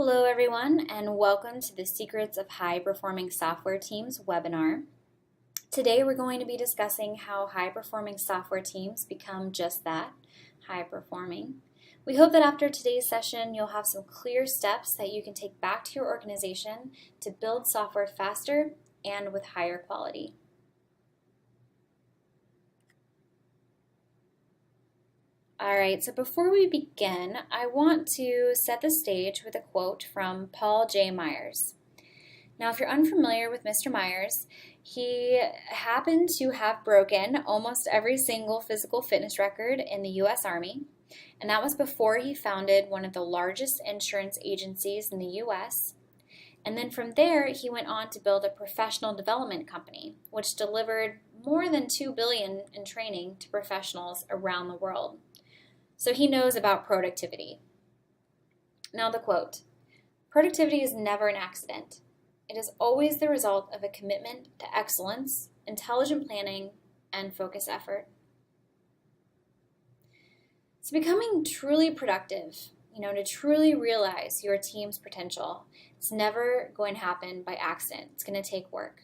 Hello everyone and welcome to the Secrets of High Performing Software Teams webinar. Today we're going to be discussing how high performing software teams become just that, high performing. We hope that after today's session you'll have some clear steps that you can take back to your organization to build software faster and with higher quality. Alright, so before we begin, I want to set the stage with a quote from Paul J. Myers. Now, if you're unfamiliar with Mr. Myers, he happened to have broken almost every single physical fitness record in the U.S. Army, and that was before he founded one of the largest insurance agencies in the U.S. And then from there, he went on to build a professional development company, which delivered more than $2 billion in training to professionals around the world. So he knows about productivity. Now the quote, "Productivity is never an accident. It is always the result of a commitment to excellence, intelligent planning, and focused effort." So becoming truly productive, to truly realize your team's potential, it's never going to happen by accident. It's going to take work.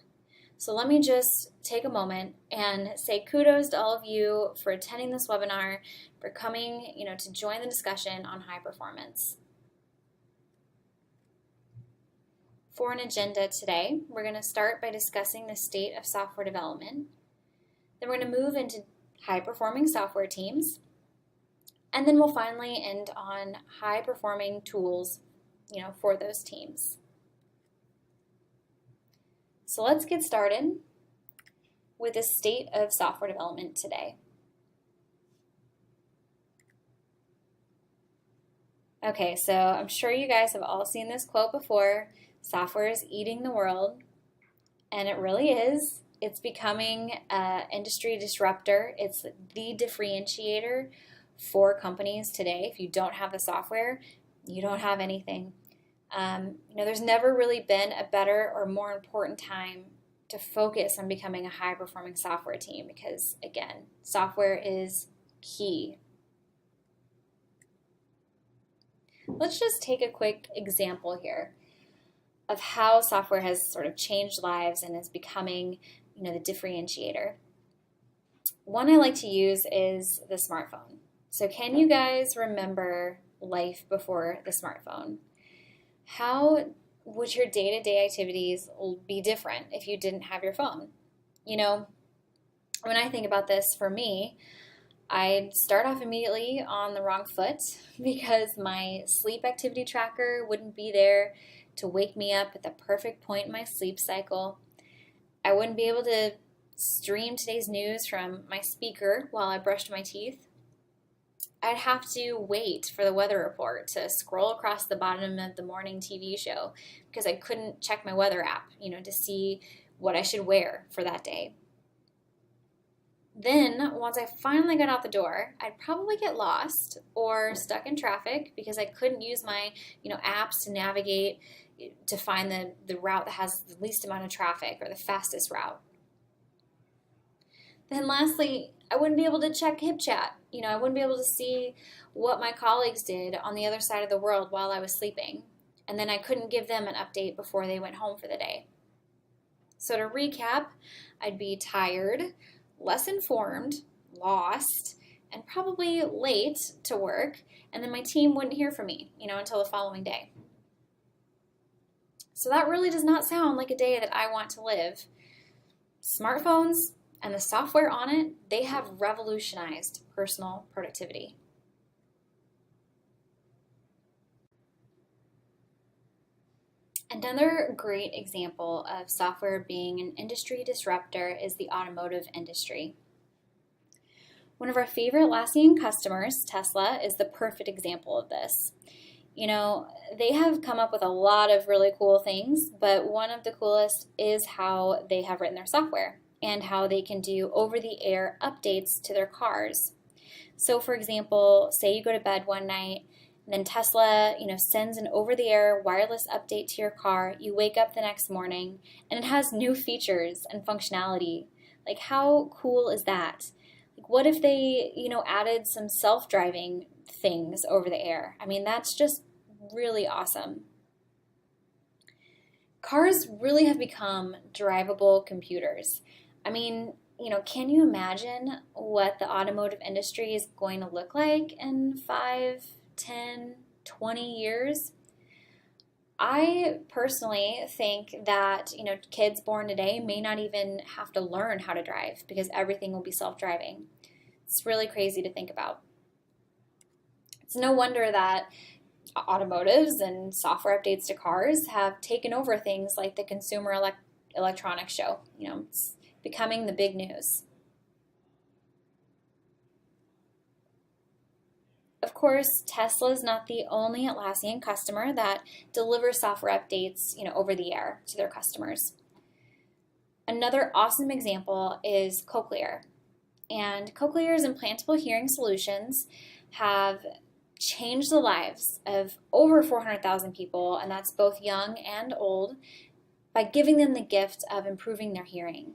So let me just take a moment and say kudos to all of you for attending this webinar, for coming, to join the discussion on high performance. For an agenda today, we're going to start by discussing the state of software development. Then we're going to move into high performing software teams. And then we'll finally end on high performing tools, for those teams. So let's get started with the state of software development today. Okay, so I'm sure you guys have all seen this quote before. Software is eating the world, and it really is. It's becoming an industry disruptor. It's the differentiator for companies today. If you don't have the software, you don't have anything. There's never really been a better or more important time to focus on becoming a high-performing software team because, again, software is key. Let's just take a quick example here of how software has sort of changed lives and is becoming, the differentiator. One I like to use is the smartphone. So can you guys remember life before the smartphone? How would your day-to-day activities be different if you didn't have your phone? When I think about this for me, I'd start off immediately on the wrong foot because my sleep activity tracker wouldn't be there to wake me up at the perfect point in my sleep cycle. I wouldn't be able to stream today's news from my speaker while I brushed my teeth. I'd have to wait for the weather report to scroll across the bottom of the morning TV show because I couldn't check my weather app, to see what I should wear for that day. Then, once I finally got out the door, I'd probably get lost or stuck in traffic because I couldn't use my, apps to navigate to find the route that has the least amount of traffic or the fastest route. Then lastly, I wouldn't be able to check HipChat. I wouldn't be able to see what my colleagues did on the other side of the world while I was sleeping. And then I couldn't give them an update before they went home for the day. So to recap, I'd be tired, less informed, lost, and probably late to work. And then my team wouldn't hear from me, until the following day. So that really does not sound like a day that I want to live. Smartphones and the software on it, they have revolutionized personal productivity. Another great example of software being an industry disruptor is the automotive industry. One of our favorite Atlassian customers, Tesla, is the perfect example of this. They have come up with a lot of really cool things, but one of the coolest is how they have written their software and how they can do over-the-air updates to their cars. So for example, say you go to bed one night, then Tesla, sends an over-the-air wireless update to your car. You wake up the next morning, and it has new features and functionality. Like, how cool is that? Like, what if they, added some self-driving things over the air? I mean, that's just really awesome. Cars really have become drivable computers. I mean, can you imagine what the automotive industry is going to look like in 5, 10, 20 years? I personally think that, kids born today may not even have to learn how to drive because everything will be self-driving. It's really crazy to think about. It's no wonder that automotives and software updates to cars have taken over things like the Consumer Electronics Show. It's becoming the big news. Of course, Tesla is not the only Atlassian customer that delivers software updates, over the air to their customers. Another awesome example is Cochlear. And Cochlear's implantable hearing solutions have changed the lives of over 400,000 people, and that's both young and old, by giving them the gift of improving their hearing.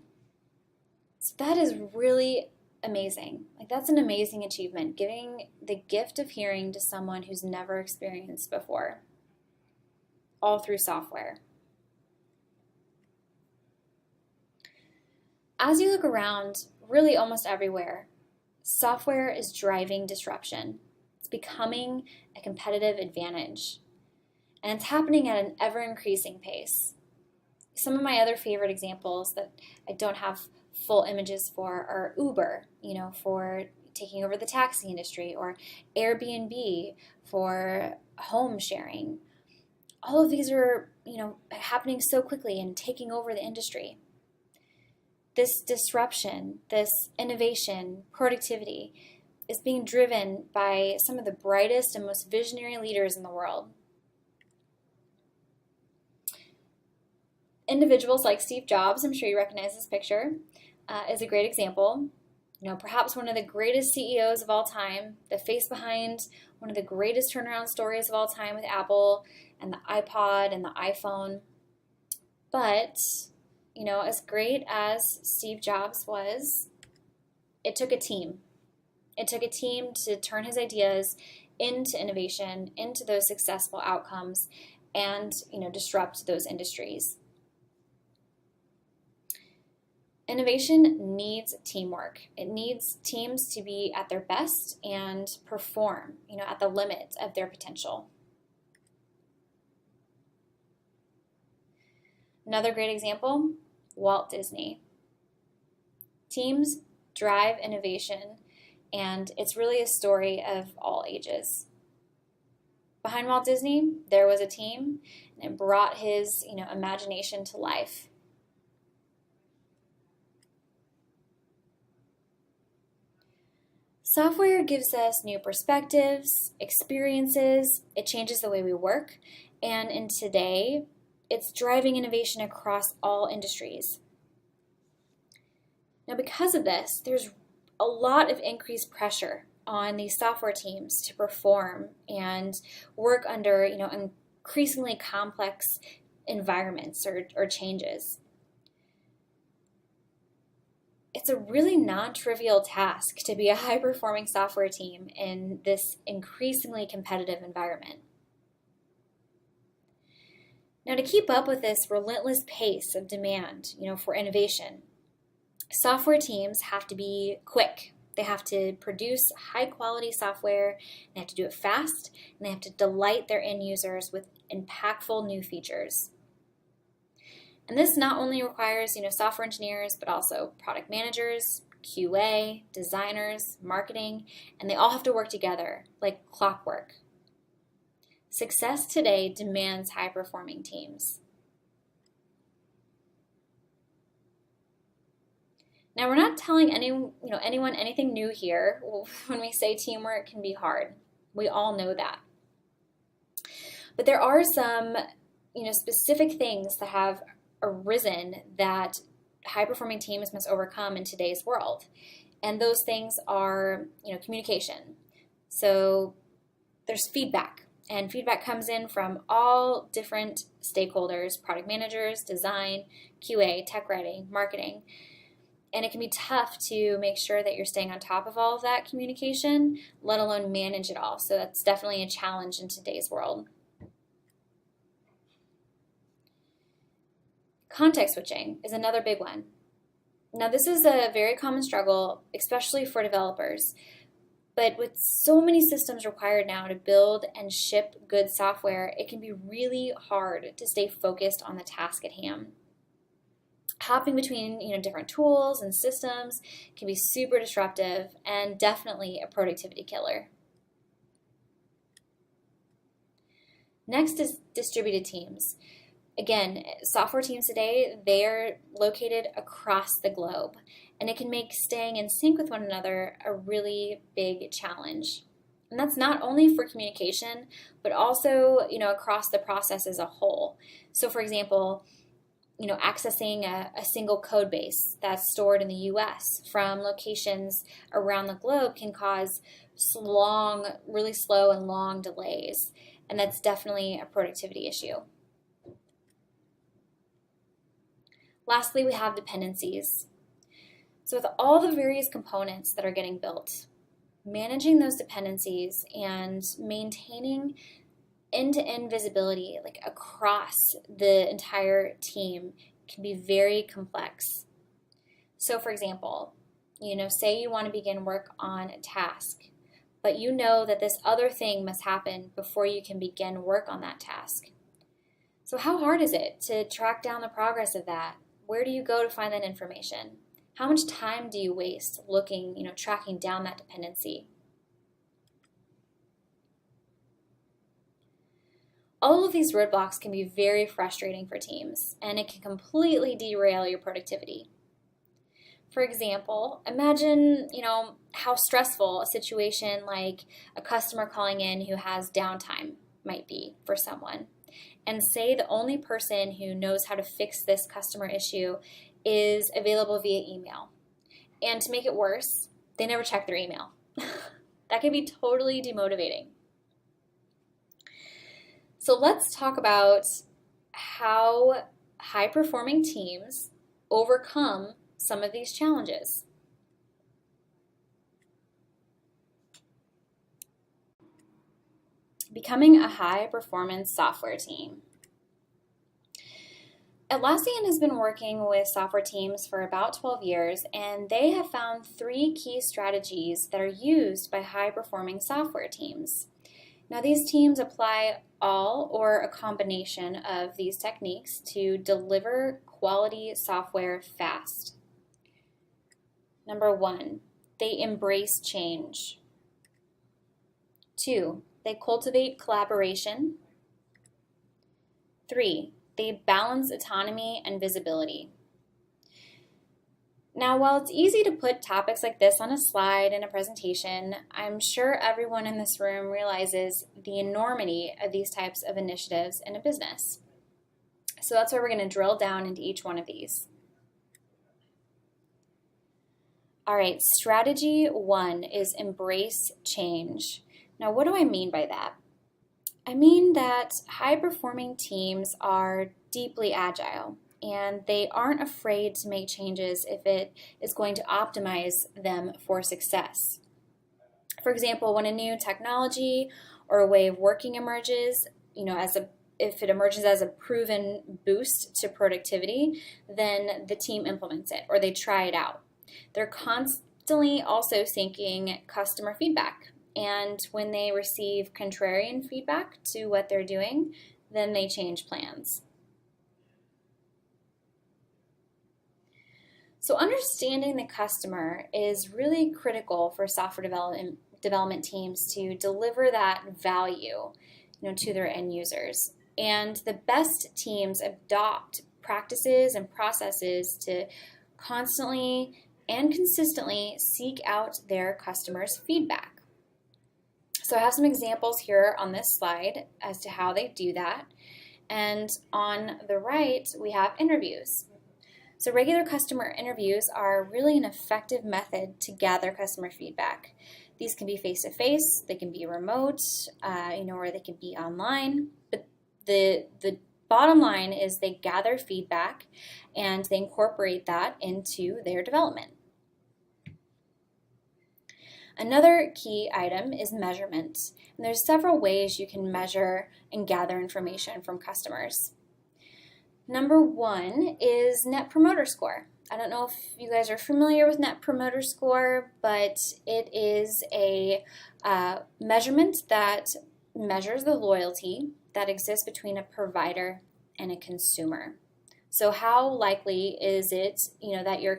So that is really amazing. That's an amazing achievement, giving the gift of hearing to someone who's never experienced before, all through software. As you look around, really almost everywhere, software is driving disruption. It's becoming a competitive advantage, and it's happening at an ever-increasing pace. Some of my other favorite examples that I don't have full images for are Uber, for taking over the taxi industry, or Airbnb for home sharing. All of these are, happening so quickly and taking over the industry. This disruption, this innovation, productivity is being driven by some of the brightest and most visionary leaders in the world. Individuals like Steve Jobs, I'm sure you recognize this picture, is a great example. Perhaps one of the greatest CEOs of all time, the face behind one of the greatest turnaround stories of all time with Apple and the iPod and the iPhone. But, as great as Steve Jobs was, it took a team. It took a team to turn his ideas into innovation, into those successful outcomes, and, disrupt those industries. Innovation needs teamwork. It needs teams to be at their best and perform, at the limit of their potential. Another great example, Walt Disney. Teams drive innovation, and it's really a story of all ages. Behind Walt Disney, there was a team, and it brought his, imagination to life. Software gives us new perspectives, experiences, it changes the way we work, and in today, it's driving innovation across all industries. Now, because of this, there's a lot of increased pressure on these software teams to perform and work under, increasingly complex environments or changes. It's a really non-trivial task to be a high-performing software team in this increasingly competitive environment. Now, to keep up with this relentless pace of demand, for innovation, software teams have to be quick. They have to produce high-quality software, they have to do it fast, and they have to delight their end users with impactful new features. And this not only requires, software engineers, but also product managers, QA, designers, marketing, and they all have to work together like clockwork. Success today demands high-performing teams. Now, we're not telling anyone anything new here when we say teamwork can be hard. We all know that. But there are some, specific things that have arisen that high-performing teams must overcome in today's world. And those things are, communication. So there's feedback. And feedback comes in from all different stakeholders, product managers, design, QA, tech writing, marketing. And it can be tough to make sure that you're staying on top of all of that communication, let alone manage it all. So that's definitely a challenge in today's world. Context switching is another big one. Now, this is a very common struggle, especially for developers. But with so many systems required now to build and ship good software, it can be really hard to stay focused on the task at hand. Hopping between different tools and systems can be super disruptive and definitely a productivity killer. Next is distributed teams. Again, software teams today, they're located across the globe, and it can make staying in sync with one another a really big challenge. And that's not only for communication, but also, across the process as a whole. So for example, accessing a single code base that's stored in the US from locations around the globe can cause really slow and long delays. And that's definitely a productivity issue. Lastly, we have dependencies. So with all the various components that are getting built, managing those dependencies and maintaining end-to-end visibility across the entire team can be very complex. So for example, say you want to begin work on a task, but you know that this other thing must happen before you can begin work on that task. So how hard is it to track down the progress of that? Where do you go to find that information? How much time do you waste tracking down that dependency? All of these roadblocks can be very frustrating for teams, and it can completely derail your productivity. For example, imagine, how stressful a situation like a customer calling in who has downtime might be for someone. And say the only person who knows how to fix this customer issue is available via email. And to make it worse, they never check their email. That can be totally demotivating. So let's talk about how high-performing teams overcome some of these challenges. Becoming a high-performance software team. Atlassian has been working with software teams for about 12 years, and they have found 3 key strategies that are used by high-performing software teams. Now, these teams apply all or a combination of these techniques to deliver quality software fast. Number 1, they embrace change. 2, they cultivate collaboration. 3, they balance autonomy and visibility. Now, while it's easy to put topics like this on a slide in a presentation, I'm sure everyone in this room realizes the enormity of these types of initiatives in a business. So that's why we're going to drill down into each one of these. All right, strategy 1 is embrace change. Now, what do I mean by that? I mean that high-performing teams are deeply agile, and they aren't afraid to make changes if it is going to optimize them for success. For example, when a new technology or a way of working emerges, if it emerges as a proven boost to productivity, then the team implements it or they try it out. They're constantly also seeking customer feedback, and when they receive contrarian feedback to what they're doing, then they change plans. So understanding the customer is really critical for software development teams to deliver that value, to their end users. And the best teams adopt practices and processes to constantly and consistently seek out their customers' feedback. So I have some examples here on this slide as to how they do that. And on the right, we have interviews. So regular customer interviews are really an effective method to gather customer feedback. These can be face-to-face, they can be remote, or they can be online. But the bottom line is they gather feedback and they incorporate that into their development. Another key item is measurement. And there's several ways you can measure and gather information from customers. Number one is Net Promoter Score. I don't know if you guys are familiar with Net Promoter Score, but it is a measurement that measures the loyalty that exists between a provider and a consumer. So how likely is it, that your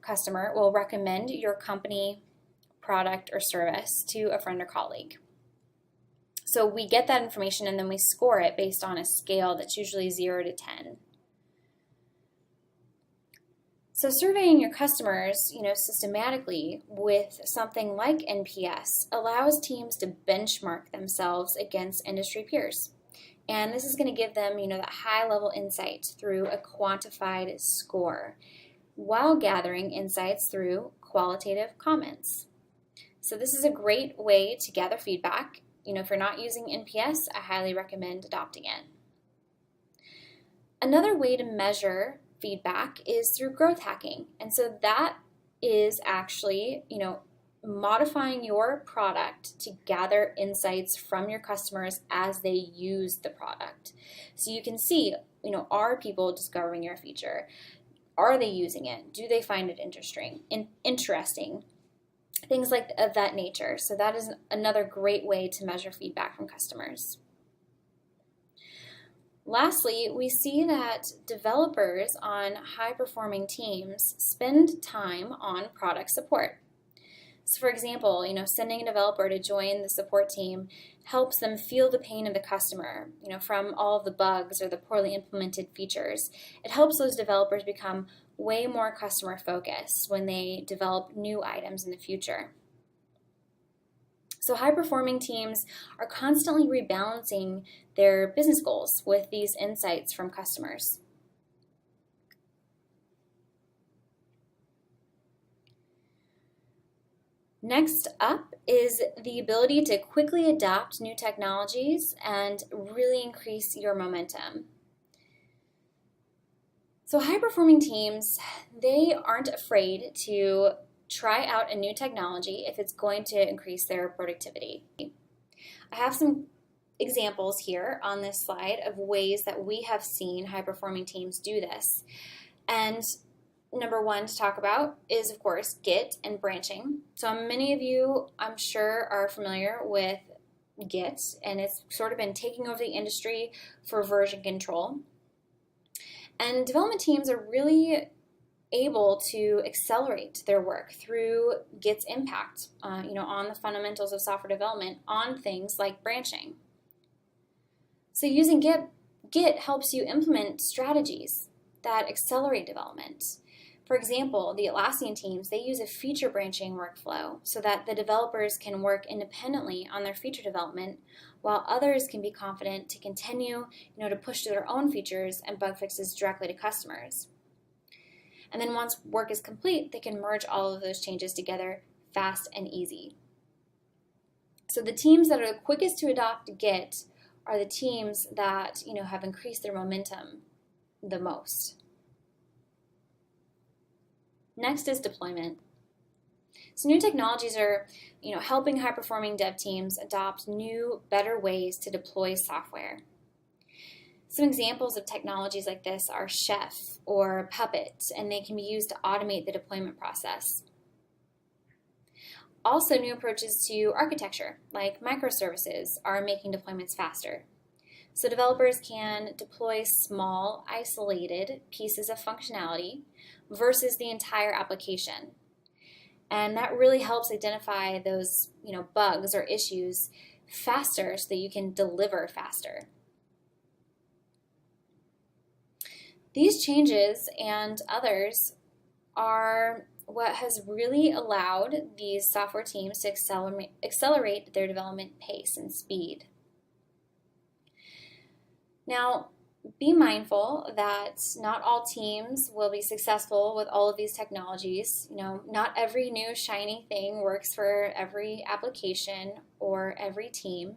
customer will recommend your company, product, or service to a friend or colleague? So we get that information and then we score it based on a scale that's usually 0 to 10. So surveying your customers, systematically with something like NPS allows teams to benchmark themselves against industry peers. And this is going to give them, that high-level insight through a quantified score while gathering insights through qualitative comments. So this is a great way to gather feedback. If you're not using NPS, I highly recommend adopting it. Another way to measure feedback is through growth hacking. And so that is actually, modifying your product to gather insights from your customers as they use the product. So you can see, are people discovering your feature? Are they using it? Do they find it interesting? Things of that nature. So that is another great way to measure feedback from customers. Lastly, we see that developers on high-performing teams spend time on product support. So for example, sending a developer to join the support team helps them feel the pain of the customer, from all of the bugs or the poorly implemented features. It helps those developers become way more customer focused when they develop new items in the future. So high-performing teams are constantly rebalancing their business goals with these insights from customers. Next up is the ability to quickly adopt new technologies and really increase your momentum. So high-performing teams, they aren't afraid to try out a new technology if it's going to increase their productivity. I have some examples here on this slide of ways that we have seen high-performing teams do this. And number one to talk about is, of course, Git and branching. So many of you, I'm sure, are familiar with Git, and it's sort of been taking over the industry for version control. And development teams are really able to accelerate their work through Git's impact, on the fundamentals of software development on things like branching. So using Git helps you implement strategies that accelerate development. For example, the Atlassian teams, they use a feature branching workflow so that the developers can work independently on their feature development, while others can be confident to continue, to push their own features and bug fixes directly to customers. And then once work is complete, they can merge all of those changes together fast and easy. So the teams that are the quickest to adopt Git are the teams that, have increased their momentum the most. Next is deployment. So new technologies are, helping high-performing dev teams adopt new, better ways to deploy software. Some examples of technologies like this are Chef or Puppet, and they can be used to automate the deployment process. Also, new approaches to architecture, like microservices, are making deployments faster. So developers can deploy small, isolated pieces of functionality versus the entire application. And that really helps identify those, bugs or issues faster so that you can deliver faster. These changes and others are what has really allowed these software teams to accelerate their development pace and speed. Now, be mindful that not all teams will be successful with all of these technologies. Not every new shiny thing works for every application or every team.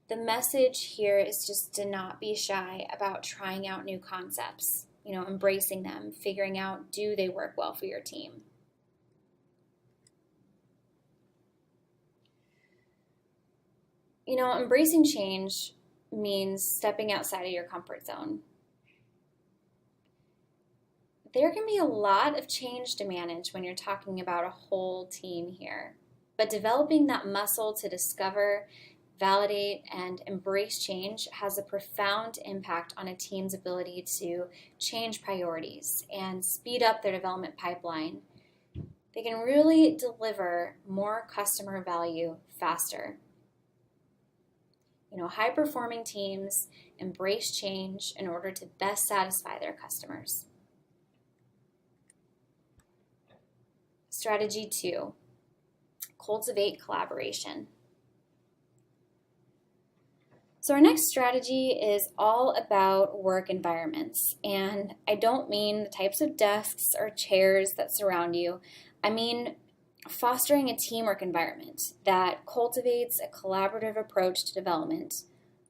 The message here is just to not be shy about trying out new concepts, embracing them, figuring out, do they work well for your team? Embracing change means stepping outside of your comfort zone. There can be a lot of change to manage when you're talking about a whole team here, but developing that muscle to discover, validate, and embrace change has a profound impact on a team's ability to change priorities and speed up their development pipeline. They can really deliver more customer value faster. High-performing teams embrace change in order to best satisfy their customers. Strategy 2, cultivate collaboration. So our next strategy is all about work environments, and I don't mean the types of desks or chairs that surround you. I mean fostering a teamwork environment that cultivates a collaborative approach to development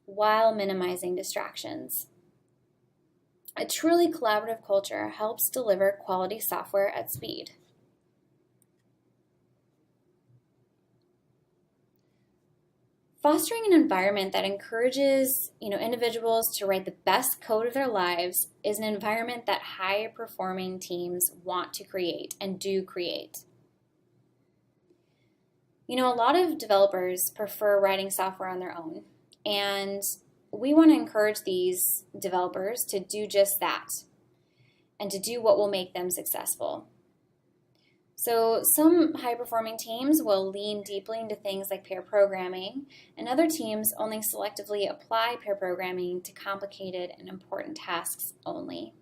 while minimizing distractions. A truly collaborative culture helps deliver quality software at speed. Fostering an environment that encourages, individuals to write the best code of their lives is an environment that high-performing teams want to create and do create. A lot of developers prefer writing software on their own, and we want to encourage these developers to do just that and to do what will make them successful. So some high-performing teams will lean deeply into things like pair programming, and other teams only selectively apply pair programming to complicated and important tasks only.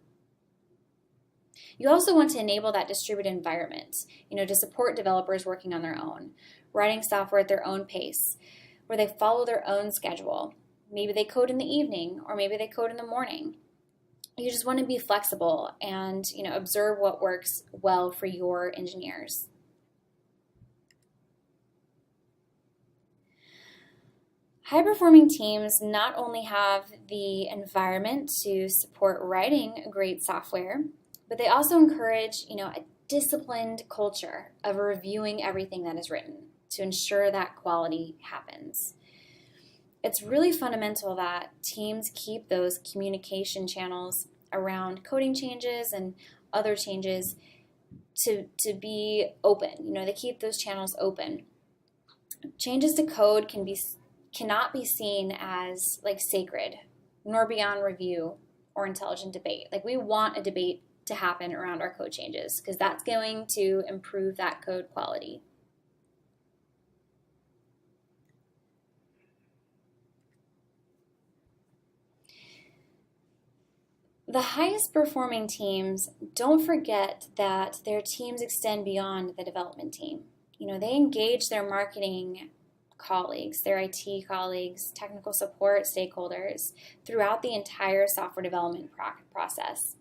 You also want to enable that distributed environment, to support developers working on their own, writing software at their own pace, where they follow their own schedule. Maybe they code in the evening, or maybe they code in the morning. You just want to be flexible and, observe what works well for your engineers. High-performing teams not only have the environment to support writing great software, but they also encourage, a disciplined culture of reviewing everything that is written to ensure that quality happens. It's really fundamental that teams keep those communication channels around coding changes and other changes to be open. They keep those channels open. Changes to code cannot be seen as sacred, nor beyond review or intelligent debate. We want a debate to happen around our code changes because that's going to improve that code quality. The highest performing teams don't forget that their teams extend beyond the development team. They engage their marketing colleagues, their IT colleagues, technical support stakeholders throughout the entire software development process.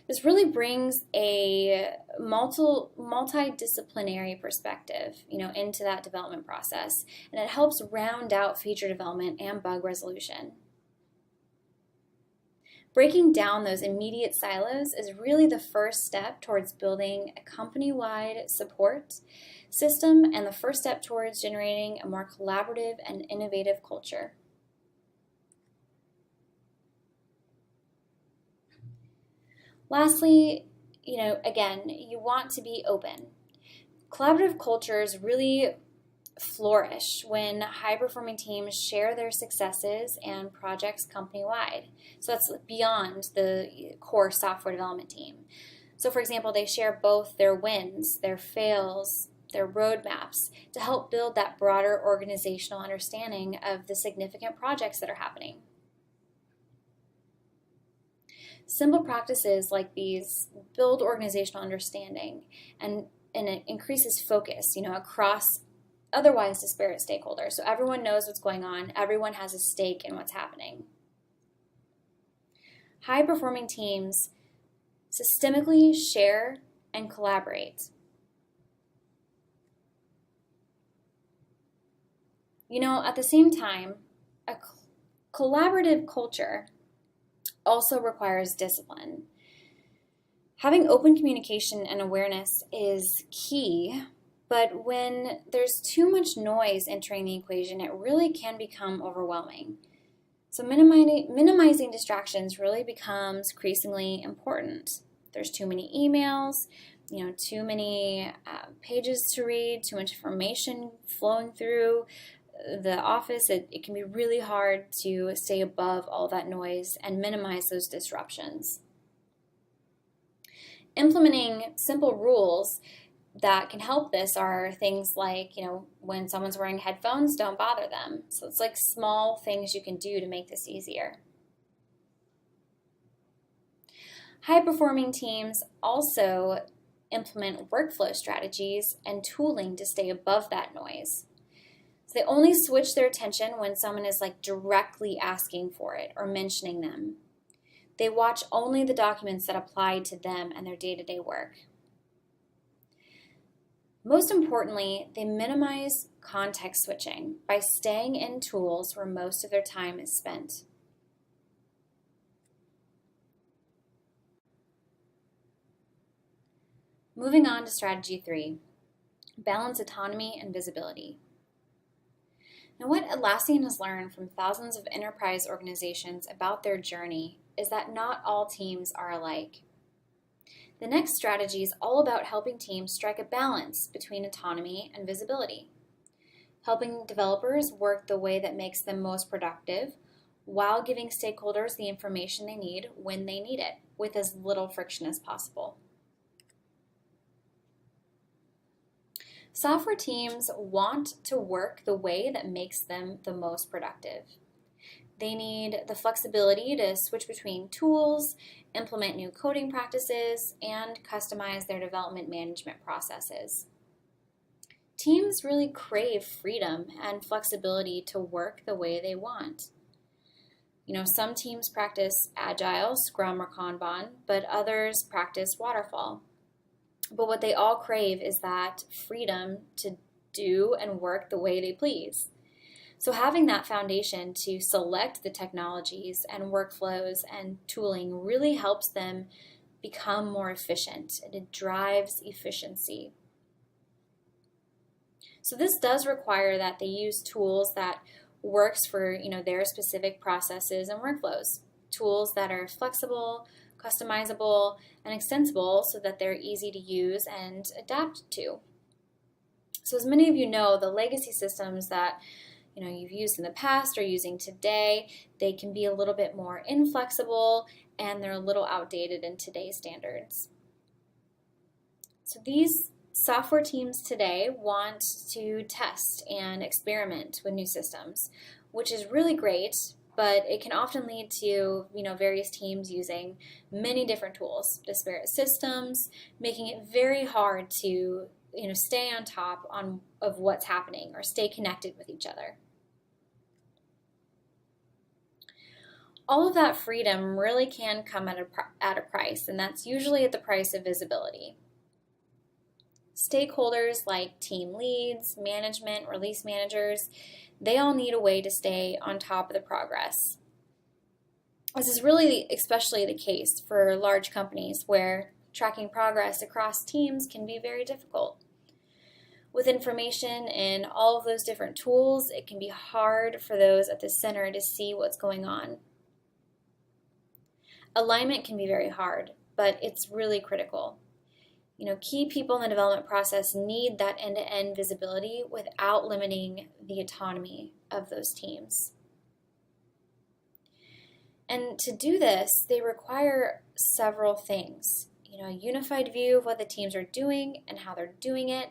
This really brings a multidisciplinary perspective, into that development process, and it helps round out feature development and bug resolution. Breaking down those immediate silos is really the first step towards building a company-wide support system and the first step towards generating a more collaborative and innovative culture. Lastly, again, you want to be open. Collaborative cultures really flourish when high-performing teams share their successes and projects company-wide. So that's beyond the core software development team. So for example, they share both their wins, their fails, their roadmaps to help build that broader organizational understanding of the significant projects that are happening. Simple practices like these build organizational understanding and it increases focus, across otherwise disparate stakeholders. So everyone knows what's going on. Everyone has a stake in what's happening. High-performing teams systemically share and collaborate. At the same time, a collaborative culture also requires discipline. Having open communication and awareness is key, But when there's too much noise entering the equation, it really can become overwhelming. So minimizing distractions really becomes increasingly important. There's too many emails, too many pages to read, too much information flowing through the office. It can be really hard to stay above all that noise and minimize those disruptions. Implementing simple rules that can help this are things like, when someone's wearing headphones, don't bother them. So it's like small things you can do to make this easier. High-performing teams also implement workflow strategies and tooling to stay above that noise. So they only switch their attention when someone is directly asking for it or mentioning them. They watch only the documents that apply to them and their day-to-day work. Most importantly, they minimize context switching by staying in tools where most of their time is spent. Moving on to strategy 3, balance autonomy and visibility. Now, what Atlassian has learned from thousands of enterprise organizations about their journey is that not all teams are alike. The next strategy is all about helping teams strike a balance between autonomy and visibility, helping developers work the way that makes them most productive while giving stakeholders the information they need when they need it, with as little friction as possible. Software teams want to work the way that makes them the most productive. They need the flexibility to switch between tools, implement new coding practices, and customize their development management processes. Teams really crave freedom and flexibility to work the way they want. Some teams practice Agile, Scrum, or Kanban, but others practice Waterfall. But what they all crave is that freedom to do and work the way they please. So having that foundation to select the technologies and workflows and tooling really helps them become more efficient, and it drives efficiency. So this does require that they use tools that works for their specific processes and workflows, tools that are flexible, customizable, and extensible so that they're easy to use and adapt to. So as many of you know, the legacy systems that you've used in the past or using today, they can be a little bit more inflexible and they're a little outdated in today's standards. So these software teams today want to test and experiment with new systems, which is really great, but it can often lead to various teams using many different tools, disparate systems, making it very hard to stay on top of what's happening or stay connected with each other. All of that freedom really can come at a price, and that's usually at the price of visibility. Stakeholders like team leads, management, release managers, they all need a way to stay on top of the progress. This is really especially the case for large companies where tracking progress across teams can be very difficult. With information in all of those different tools, it can be hard for those at the center to see what's going on. Alignment can be very hard, but it's really critical. Key people in the development process need that end-to-end visibility without limiting the autonomy of those teams. And to do this, they require several things. A unified view of what the teams are doing and how they're doing it,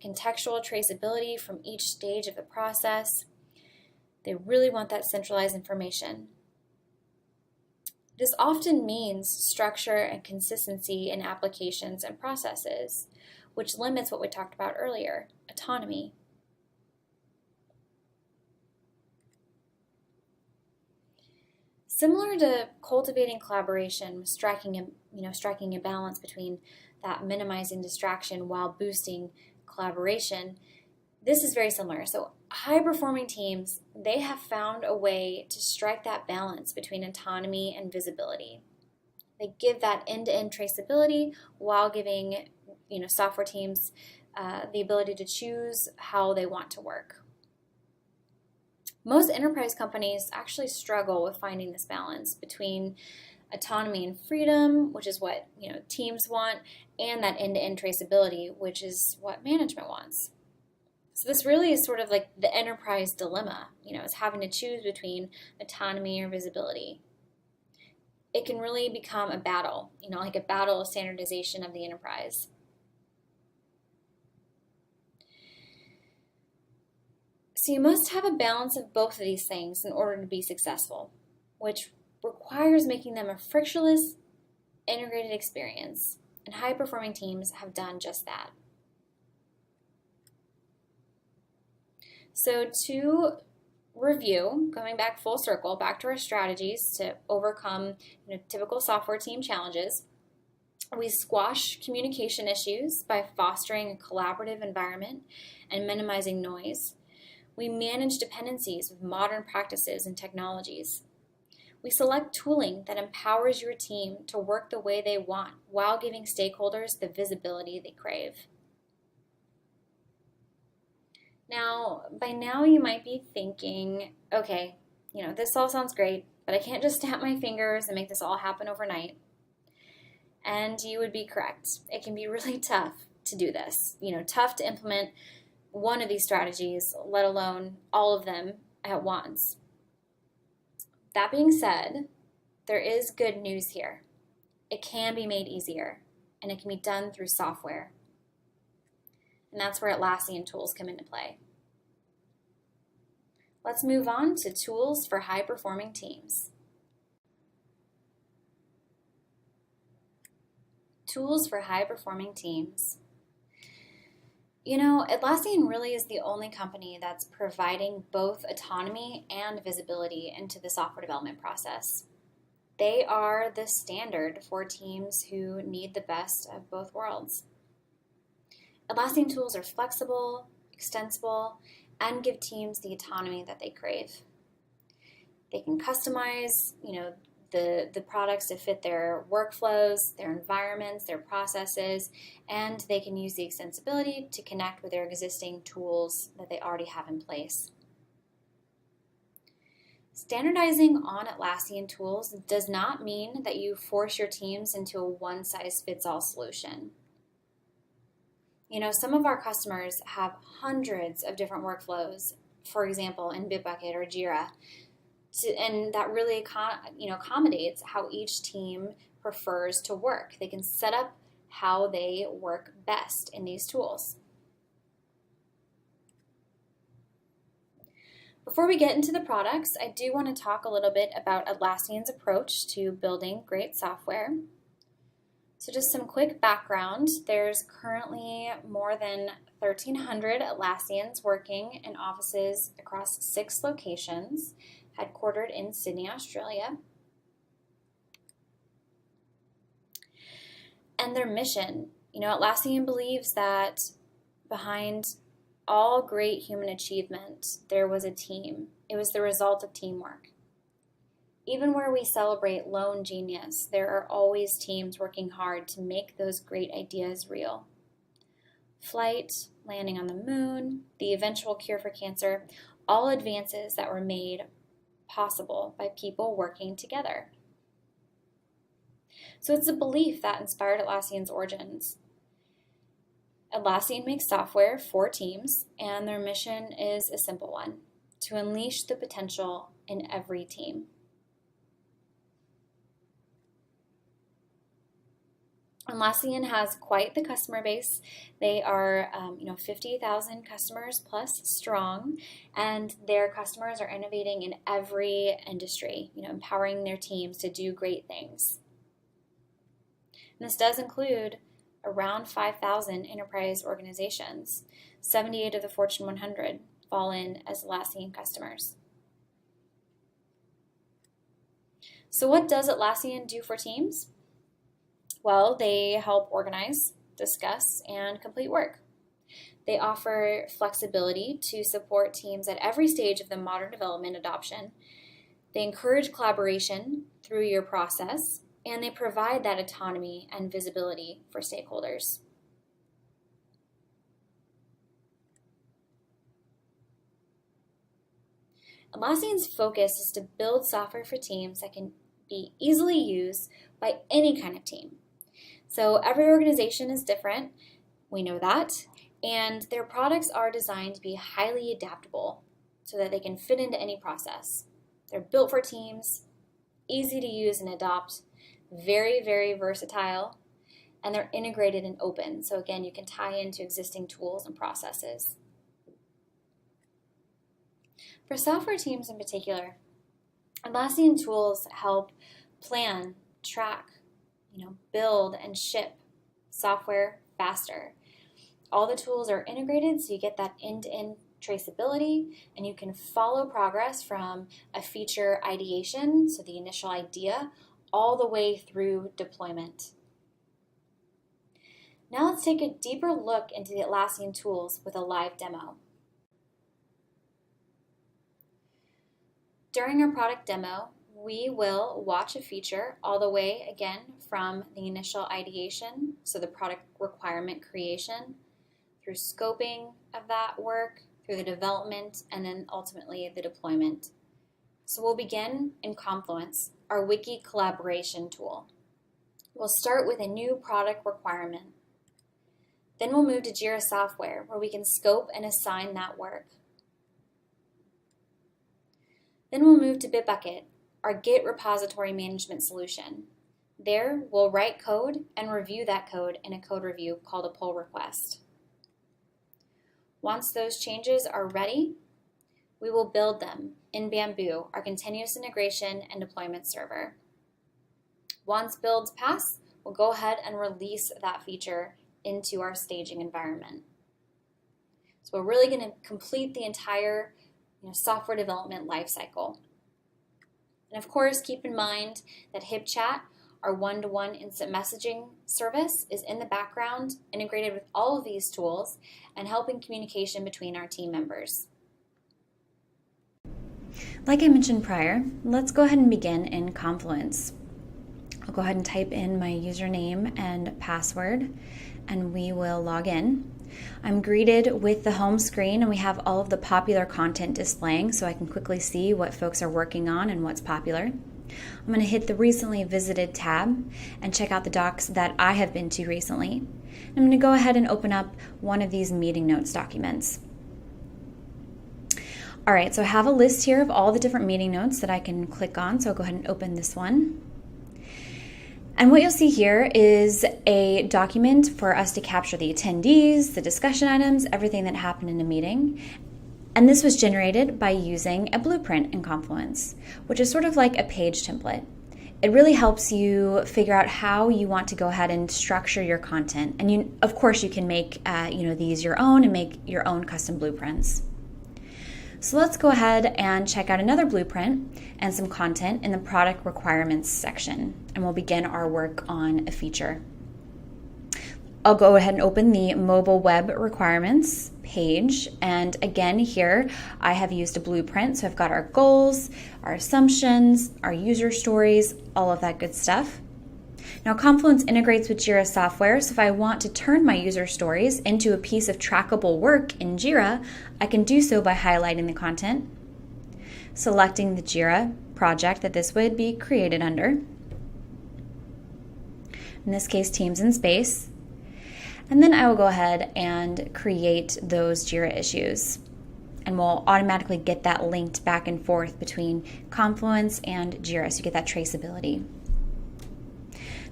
contextual traceability from each stage of the process. They really want that centralized information. This often means structure and consistency in applications and processes, which limits what we talked about earlier, autonomy. Similar to cultivating collaboration, striking a balance between that minimizing distraction while boosting collaboration, this is very similar. So high-performing teams, they have found a way to strike that balance between autonomy and visibility. They give that end-to-end traceability while giving software teams the ability to choose how they want to work. Most enterprise companies actually struggle with finding this balance between autonomy and freedom, which is what teams want, and that end-to-end traceability, which is what management wants. So this really is sort of like the enterprise dilemma, is having to choose between autonomy or visibility. It can really become a battle, like a battle of standardization of the enterprise. So you must have a balance of both of these things in order to be successful, which requires making them a frictionless, integrated experience. And high-performing teams have done just that. So to review, going back full circle, back to our strategies to overcome typical software team challenges, we squash communication issues by fostering a collaborative environment and minimizing noise. We manage dependencies with modern practices and technologies. We select tooling that empowers your team to work the way they want while giving stakeholders the visibility they crave. Now, by now you might be thinking, okay, this all sounds great, but I can't just snap my fingers and make this all happen overnight. And you would be correct. It can be really tough to do this, tough to implement one of these strategies, let alone all of them at once. That being said, there is good news here. It can be made easier, and it can be done through software. And that's where Atlassian tools come into play. Let's move on to tools for high-performing teams. Tools for high-performing teams. Atlassian really is the only company that's providing both autonomy and visibility into the software development process. They are the standard for teams who need the best of both worlds. Atlassian tools are flexible, extensible, and give teams the autonomy that they crave. They can customize, the products to fit their workflows, their environments, their processes, and they can use the extensibility to connect with their existing tools that they already have in place. Standardizing on Atlassian tools does not mean that you force your teams into a one-size-fits-all solution. Some of our customers have hundreds of different workflows, for example, in Bitbucket or Jira, and that really accommodates how each team prefers to work. They can set up how they work best in these tools. Before we get into the products, I do want to talk a little bit about Atlassian's approach to building great software. So just some quick background. There's currently more than 1,300 Atlassians working in offices across 6 locations, headquartered in Sydney, Australia. And their mission, Atlassian believes that behind all great human achievement, there was a team. It was the result of teamwork. Even where we celebrate lone genius, there are always teams working hard to make those great ideas real. Flight, landing on the moon, the eventual cure for cancer, all advances that were made possible by people working together. So it's a belief that inspired Atlassian's origins. Atlassian makes software for teams, and their mission is a simple one: to unleash the potential in every team. Atlassian has quite the customer base. They are 50,000 customers plus strong, and their customers are innovating in every industry, empowering their teams to do great things. And this does include around 5,000 enterprise organizations. 78 of the Fortune 100 fall in as Atlassian customers. So what does Atlassian do for teams? Well, they help organize, discuss, and complete work. They offer flexibility to support teams at every stage of the modern development adoption. They encourage collaboration through your process, and they provide that autonomy and visibility for stakeholders. Atlassian's focus is to build software for teams that can be easily used by any kind of team. So every organization is different, we know that, and their products are designed to be highly adaptable so that they can fit into any process. They're built for teams, easy to use and adopt, very, very versatile, and they're integrated and open. So again, you can tie into existing tools and processes. For software teams in particular, Atlassian tools help plan, track, build and ship software faster. All the tools are integrated so you get that end-to-end traceability, and you can follow progress from a feature ideation, so the initial idea, all the way through deployment. Now let's take a deeper look into the Atlassian tools with a live demo. During our product demo, we will watch a feature all the way, again, from the initial ideation, so the product requirement creation, through scoping of that work, through the development, and then ultimately the deployment. So we'll begin in Confluence, our wiki collaboration tool. We'll start with a new product requirement. Then we'll move to Jira Software, where we can scope and assign that work. Then we'll move to Bitbucket, our Git repository management solution. There, we'll write code and review that code in a code review called a pull request. Once those changes are ready, we will build them in Bamboo, our continuous integration and deployment server. Once builds pass, we'll go ahead and release that feature into our staging environment. So we're really going to complete the entire software development lifecycle. And of course, keep in mind that HipChat, our one-to-one instant messaging service, is in the background, integrated with all of these tools and helping communication between our team members. Like I mentioned prior, let's go ahead and begin in Confluence. I'll go ahead and type in my username and password, and we will log in. I'm greeted with the home screen, and we have all of the popular content displaying so I can quickly see what folks are working on and what's popular. I'm going to hit the recently visited tab and check out the docs that I have been to recently. I'm going to go ahead and open up one of these meeting notes documents. All right, so I have a list here of all the different meeting notes that I can click on, so I'll go ahead and open this one. And what you'll see here is a document for us to capture the attendees, the discussion items, everything that happened in a meeting. And this was generated by using a blueprint in Confluence, which is sort of like a page template. It really helps you figure out how you want to go ahead and structure your content. And of course, you can make these your own and make your own custom blueprints. So let's go ahead and check out another blueprint and some content in the product requirements section, and we'll begin our work on a feature. I'll go ahead and open the mobile web requirements page, and again here I have used a blueprint, so I've got our goals, our assumptions, our user stories, all of that good stuff. Now Confluence integrates with Jira Software, so if I want to turn my user stories into a piece of trackable work in Jira, I can do so by highlighting the content, selecting the Jira project that this would be created under, in this case Teams in Space, and then I will go ahead and create those Jira issues. And we'll automatically get that linked back and forth between Confluence and Jira, so you get that traceability.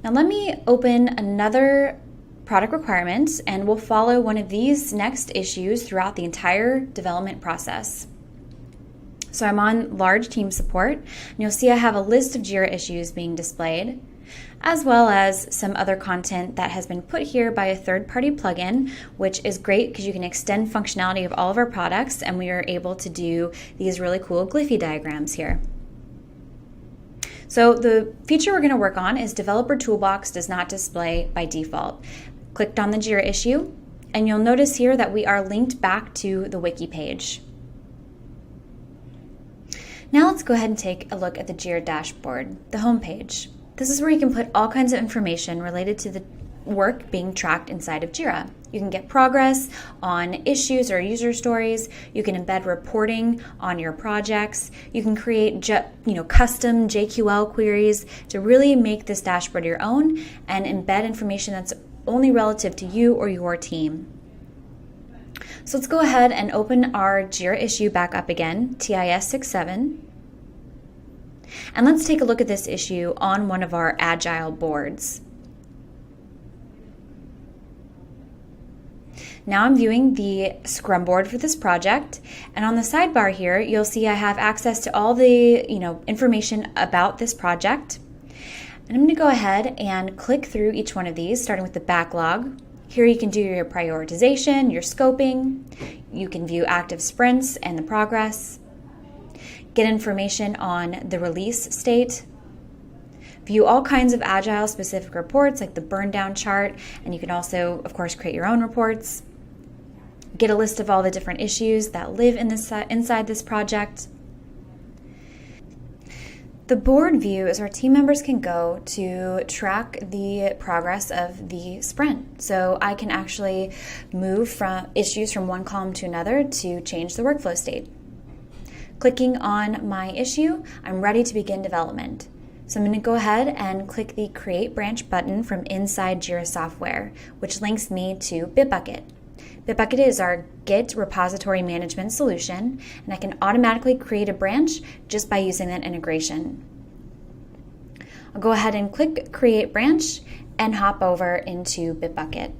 Now let me open another product requirement, and we'll follow one of these next issues throughout the entire development process. So I'm on large team support, and you'll see I have a list of Jira issues being displayed, as well as some other content that has been put here by a third-party plugin, which is great because you can extend functionality of all of our products, and we are able to do these really cool Glyphy diagrams here. So the feature we're going to work on is Developer Toolbox does not display by default. Clicked on the Jira issue, and you'll notice here that we are linked back to the wiki page. Now let's go ahead and take a look at the Jira dashboard, the home page. This is where you can put all kinds of information related to the work being tracked inside of Jira. You can get progress on issues or user stories. You can embed reporting on your projects. You can create custom JQL queries to really make this dashboard your own and embed information that's only relative to you or your team. So let's go ahead and open our Jira issue back up again, TIS 67. And let's take a look at this issue on one of our Agile boards. Now I'm viewing the Scrum board for this project, and on the sidebar here, you'll see I have access to all the information about this project. And I'm going to go ahead and click through each one of these, starting with the backlog. Here you can do your prioritization, your scoping. You can view active sprints and the progress. Get information on the release state. View all kinds of Agile specific reports like the burn down chart, and you can also, of course, create your own reports. Get a list of all the different issues that live in inside this project. The board view is where team members can go to track the progress of the sprint. So I can actually move from issues from one column to another to change the workflow state. Clicking on my issue, I'm ready to begin development. So I'm going to go ahead and click the Create Branch button from inside Jira Software, which links me to Bitbucket. Bitbucket is our Git repository management solution, and I can automatically create a branch just by using that integration. I'll go ahead and click Create Branch and hop over into Bitbucket.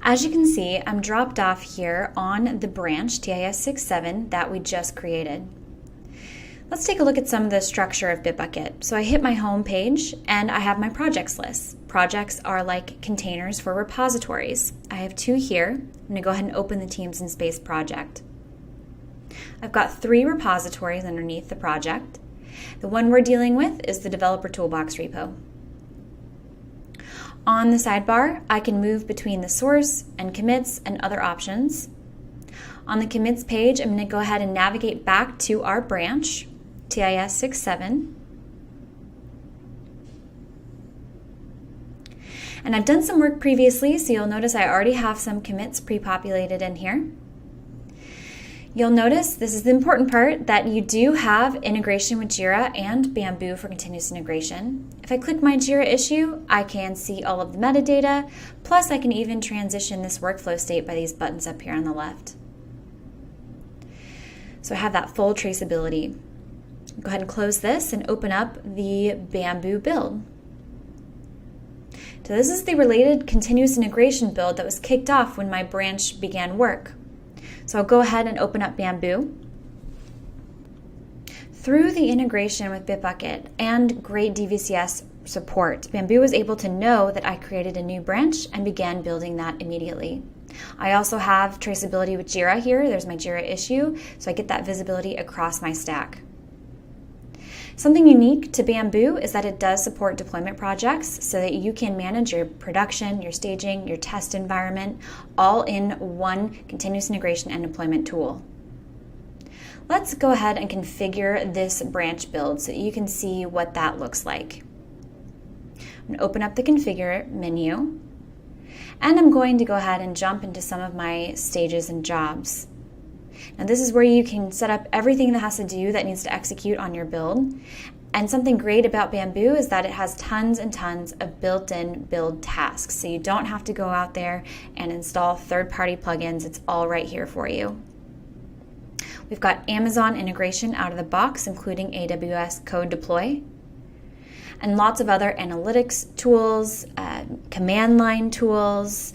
As you can see, I'm dropped off here on the branch TIS67 that we just created. Let's take a look at some of the structure of Bitbucket. So I hit my home page and I have my projects list. Projects are like containers for repositories. I have 2 here. I'm going to go ahead and open the Teams in Space project. I've got 3 repositories underneath the project. The one we're dealing with is the Developer Toolbox repo. On the sidebar, I can move between the source and commits and other options. On the commits page, I'm going to go ahead and navigate back to our branch, TIS67. And I've done some work previously, so you'll notice I already have some commits pre-populated in here. You'll notice, this is the important part, that you do have integration with Jira and Bamboo for continuous integration. If I click my Jira issue, I can see all of the metadata, plus I can even transition this workflow state by these buttons up here on the left. So I have that full traceability. Go ahead and close this and open up the Bamboo build. So this is the related continuous integration build that was kicked off when my branch began work. So I'll go ahead and open up Bamboo. Through the integration with Bitbucket and great DVCS support, Bamboo was able to know that I created a new branch and began building that immediately. I also have traceability with Jira here. There's my Jira issue, so I get that visibility across my stack. Something unique to Bamboo is that it does support deployment projects so that you can manage your production, your staging, your test environment, all in one continuous integration and deployment tool. Let's go ahead and configure this branch build so that you can see what that looks like. I'm going to open up the Configure menu, and I'm going to go ahead and jump into some of my stages and jobs. Now this is where you can set up everything that has to do that needs to execute on your build. And something great about Bamboo is that it has tons and tons of built-in build tasks. So you don't have to go out there and install third-party plugins. It's all right here for you. We've got Amazon integration out of the box, including AWS Code Deploy, and lots of other analytics tools, command line tools,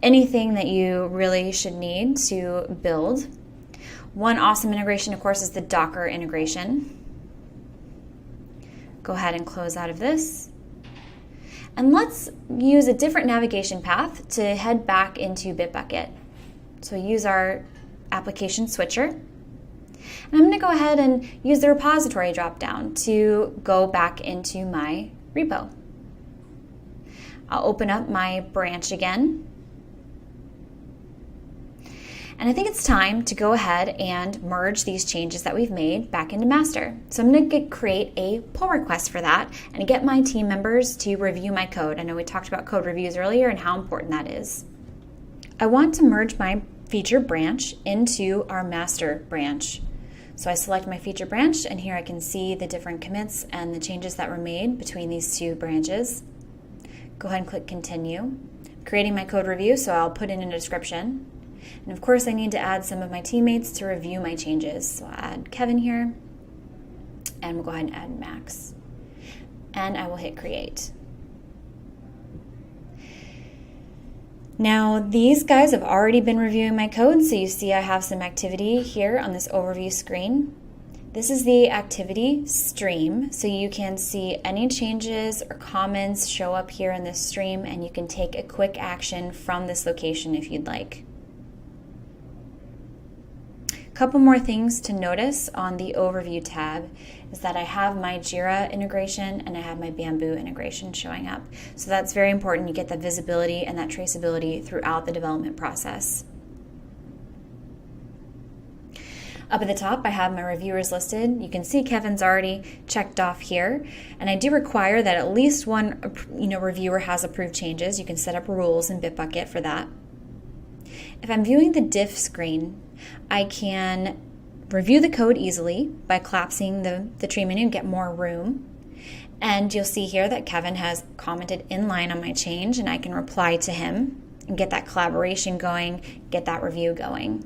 anything that you really should need to build. One awesome integration, of course, is the Docker integration. Go ahead and close out of this. And let's use a different navigation path to head back into Bitbucket. So use our application switcher. And I'm going to go ahead and use the repository dropdown to go back into my repo. I'll open up my branch again. And I think it's time to go ahead and merge these changes that we've made back into master. So I'm going to create a pull request for that and get my team members to review my code. I know we talked about code reviews earlier and how important that is. I want to merge my feature branch into our master branch. So I select my feature branch, and here I can see the different commits and the changes that were made between these two branches. Go ahead and click continue. Creating my code review, so I'll put in a description. And of course I need to add some of my teammates to review my changes. So I'll add Kevin here, and we'll go ahead and add Max. And I will hit create. Now these guys have already been reviewing my code, so you see I have some activity here on this overview screen. This is the activity stream, so you can see any changes or comments show up here in this stream, and you can take a quick action from this location if you'd like. A couple more things to notice on the overview tab is that I have my Jira integration and I have my Bamboo integration showing up. So that's very important. You get that visibility and that traceability throughout the development process. Up at the top, I have my reviewers listed. You can see Kevin's already checked off here. And I do require that at least one reviewer has approved changes. You can set up rules in Bitbucket for that. If I'm viewing the diff screen, I can review the code easily by collapsing the tree menu and get more room. And you'll see here that Kevin has commented in line on my change, and I can reply to him and get that collaboration going, get that review going.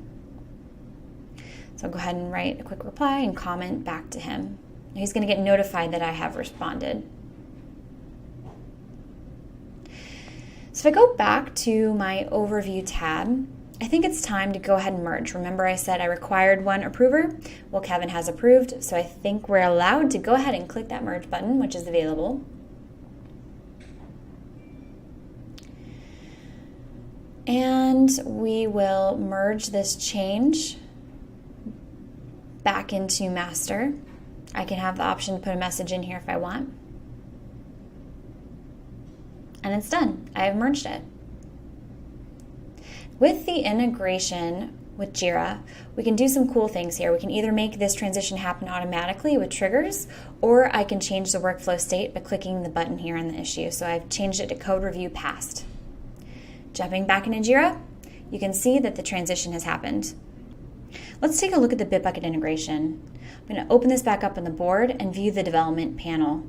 So I'll go ahead and write a quick reply and comment back to him. He's going to get notified that I have responded. So if I go back to my overview tab, I think it's time to go ahead and merge. Remember I said I required one approver? Well, Kevin has approved, so I think we're allowed to go ahead and click that merge button, which is available. And we will merge this change back into master. I can have the option to put a message in here if I want. And it's done. I have merged it. With the integration with Jira, we can do some cool things here. We can either make this transition happen automatically with triggers, or I can change the workflow state by clicking the button here on the issue. So I've changed it to code review passed. Jumping back into Jira, you can see that the transition has happened. Let's take a look at the Bitbucket integration. I'm going to open this back up on the board and view the development panel.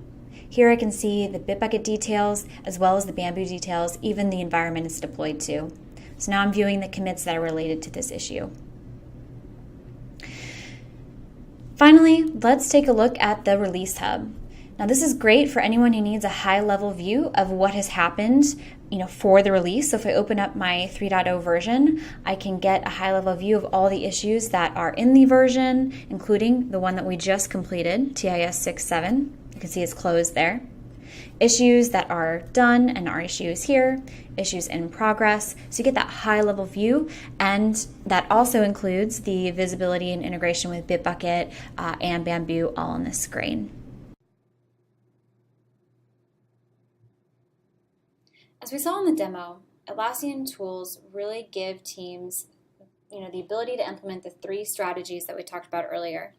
Here I can see the Bitbucket details as well as the Bamboo details, even the environment it's deployed to. So now I'm viewing the commits that are related to this issue. Finally, let's take a look at the release hub. Now this is great for anyone who needs a high-level view of what has happened, for the release. So if I open up my 3.0 version, I can get a high-level view of all the issues that are in the version, including the one that we just completed, TIS 6.7. You can see it's closed there. Issues that are done and are issues here, issues in progress. So you get that high-level view, and that also includes the visibility and integration with Bitbucket and Bamboo all on this screen. As we saw in the demo, Atlassian tools really give teams, the ability to implement the 3 strategies that we talked about earlier.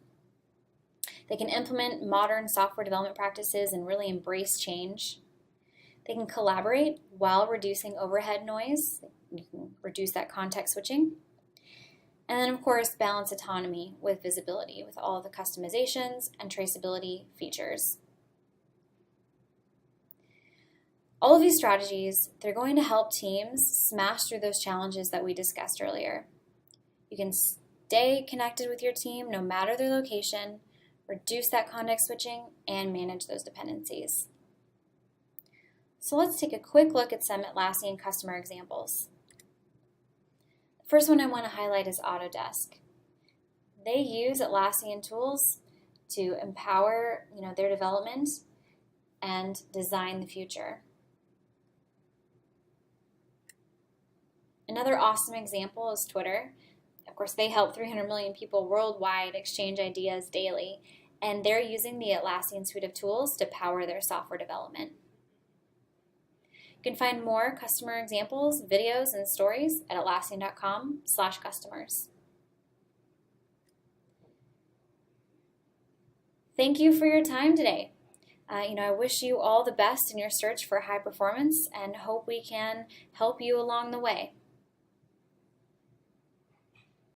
They can implement modern software development practices and really embrace change. They can collaborate while reducing overhead noise. You can reduce that context switching. And then, of course, balance autonomy with visibility with all of the customizations and traceability features. All of these strategies, they're going to help teams smash through those challenges that we discussed earlier. You can stay connected with your team no matter their location, reduce that context switching, and manage those dependencies. So let's take a quick look at some Atlassian customer examples. The first one I want to highlight is Autodesk. They use Atlassian tools to empower their development and design the future. Another awesome example is Twitter. Of course, they help 300 million people worldwide exchange ideas daily, and they're using the Atlassian suite of tools to power their software development. You can find more customer examples, videos, and stories at Atlassian.com/customers. Thank you for your time today. I wish you all the best in your search for high performance and hope we can help you along the way.